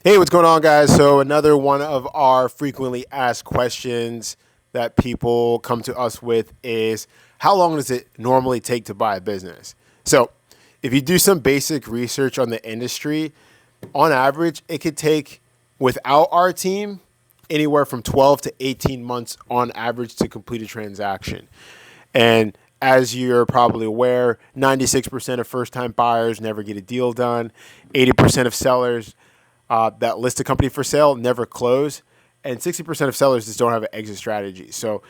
Hey, what's going on, guys? So, another one of our frequently asked questions that people come to us with is how long does it normally take to buy a business? So, if you do some basic research on the industry, on average, it could take, without our team, anywhere from 12 to 18 months on average to complete a transaction. And as you're probably aware, 96% of first time buyers never get a deal done. 80% of sellers that list a company for sale never close. And 60% of sellers just don't have an exit strategy. So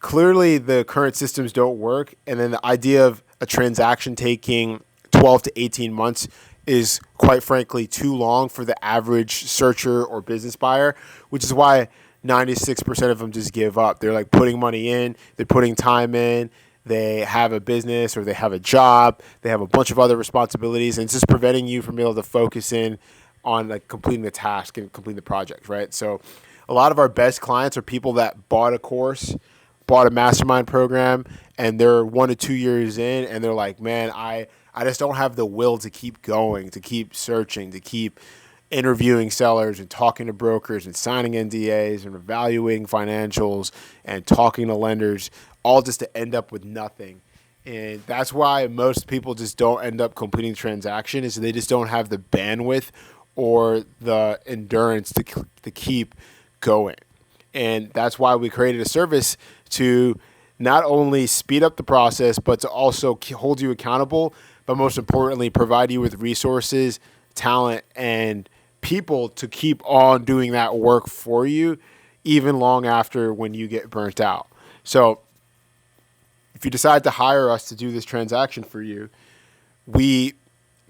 clearly the current systems don't work. And then the idea of a transaction taking 12 to 18 months is quite frankly too long for the average searcher or business buyer, which is why 96% of them just give up. They're like putting money in, they're putting time in, they have a business or they have a job, they have a bunch of other responsibilities, and it's just preventing you from being able to focus in on like completing the task and completing the project, right? So a lot of our best clients are people that bought a course, bought a mastermind program, and they're 1 to 2 years in, and they're like, man, I just don't have the will to keep going, to keep searching, to keep interviewing sellers and talking to brokers and signing NDAs and evaluating financials and talking to lenders, all just to end up with nothing. And that's why most people just don't end up completing the transaction, is they just don't have the bandwidth or the endurance to keep going. And that's why we created a service to not only speed up the process, but to also hold you accountable, but most importantly, provide you with resources, talent, and people to keep on doing that work for you, even long after when you get burnt out. So if you decide to hire us to do this transaction for you, we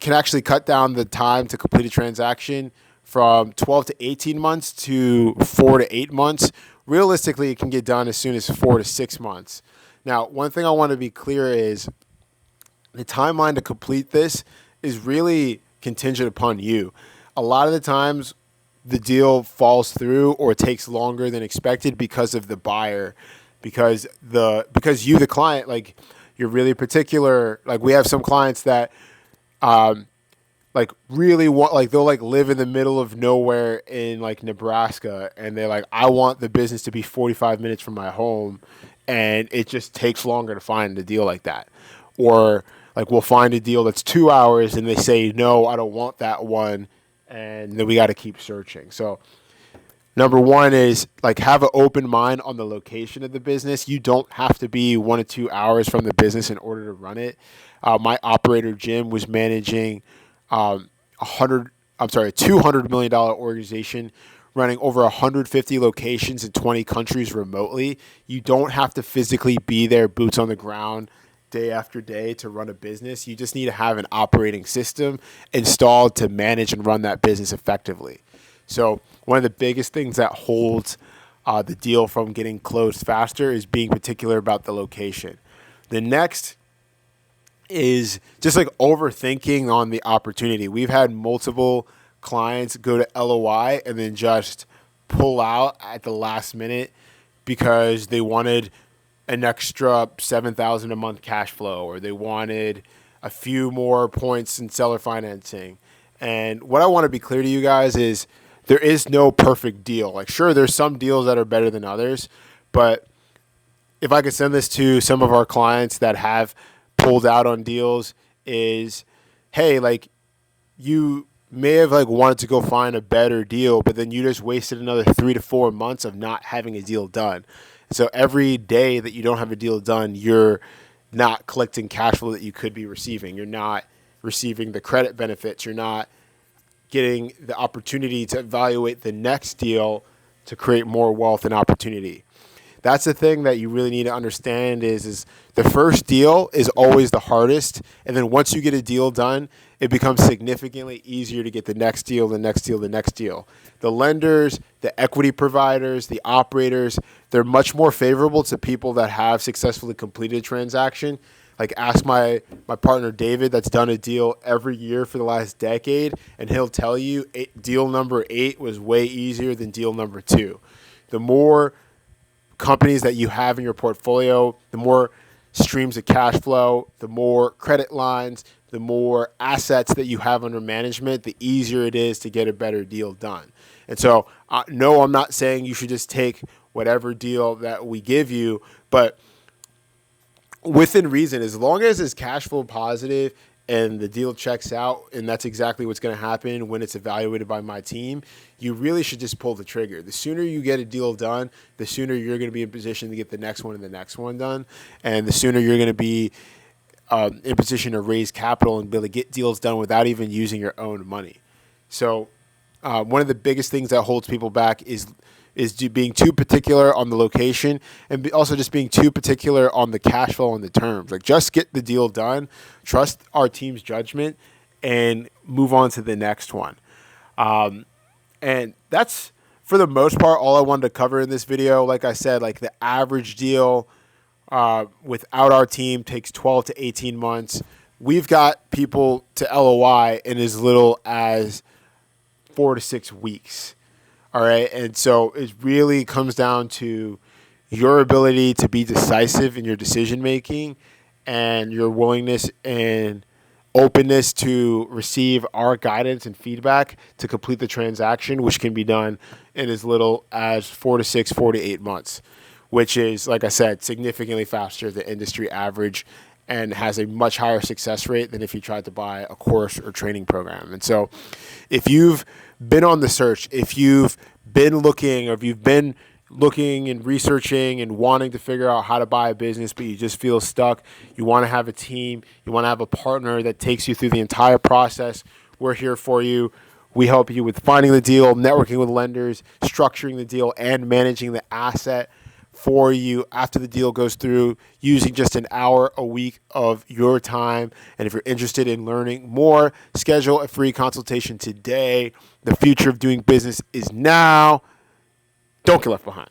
can actually cut down the time to complete a transaction from 12 to 18 months to 4 to 8 months. Realistically, it can get done as soon as 4 to 6 months. Now, one thing I want to be clear is the timeline to complete this is really contingent upon you. A lot of the times, the deal falls through or takes longer than expected because of the buyer, because you, the client, like you're really particular. Like we have some clients that like really want, like they'll like live in the middle of nowhere in like Nebraska, and they're like, I want the business to be 45 minutes from my home, and it just takes longer to find a deal like that. Or like we'll find a deal that's 2 hours and they say, no, I don't want that one, and then we got to keep searching. So number one is like have an open mind on the location of the business. You don't have to be 1 to 2 hours from the business in order to run it. My operator Jim was managing a hundred, I'm sorry, a $200 million organization running over 150 locations in 20 countries remotely. You don't have to physically be there, boots on the ground, day after day to run a business. You just need to have an operating system installed to manage and run that business effectively. So one of the biggest things that holds the deal from getting closed faster is being particular about the location. The next is just like overthinking on the opportunity. We've had multiple clients go to LOI and then just pull out at the last minute because they wanted an extra 7,000 a month cash flow, or they wanted a few more points in seller financing. And what I want to be clear to you guys is there is no perfect deal. Like sure, there's some deals that are better than others, but if I could send this to some of our clients that have pulled out on deals, is hey, like you may have like wanted to go find a better deal, but then you just wasted another 3 to 4 months of not having a deal done. So every day that you don't have a deal done, you're not collecting cash flow that you could be receiving. You're not receiving the credit benefits. You're not getting the opportunity to evaluate the next deal to create more wealth and opportunity. That's the thing that you really need to understand is the first deal is always the hardest. And then once you get a deal done, it becomes significantly easier to get the next deal, the next deal, the next deal. The lenders, the equity providers, the operators, they're much more favorable to people that have successfully completed a transaction. Like ask my partner David, that's done a deal every year for the last decade, and he'll tell you deal number 8 was way easier than deal number 2. The more companies that you have in your portfolio, the more streams of cash flow, the more credit lines, the more assets that you have under management, the easier it is to get a better deal done. And so, no, I'm not saying you should just take whatever deal that we give you, but within reason, as long as it's cash flow positive and the deal checks out, and that's exactly what's going to happen when it's evaluated by my team, you really should just pull the trigger. The sooner you get a deal done, the sooner you're going to be in position to get the next one and the next one done, and the sooner you're going to be in position to raise capital and be able to get deals done without even using your own money. So one of the biggest things that holds people back is being too particular on the location, and also just being too particular on the cash flow and the terms. Like, just get the deal done, trust our team's judgment, and move on to the next one. And that's, for the most part, all I wanted to cover in this video. Like I said, like, the average deal without our team takes 12 to 18 months. We've got people to LOI in as little as 4 to 6 weeks. All right. And so it really comes down to your ability to be decisive in your decision making and your willingness and openness to receive our guidance and feedback to complete the transaction, which can be done in as little as 4 to 6, 4 to 8 months, which is, like I said, significantly faster than industry average and has a much higher success rate than if you tried to buy a course or training program. And so if you've been on the search, if you've been looking, or if you've been looking and researching and wanting to figure out how to buy a business, but you just feel stuck, you want to have a team, you want to have a partner that takes you through the entire process, we're here for you. We help you with finding the deal, networking with lenders, structuring the deal, and managing the asset for you after the deal goes through, using just an hour a week of your time. And if you're interested in learning more, schedule a free consultation today. The future of doing business is now. Don't get left behind.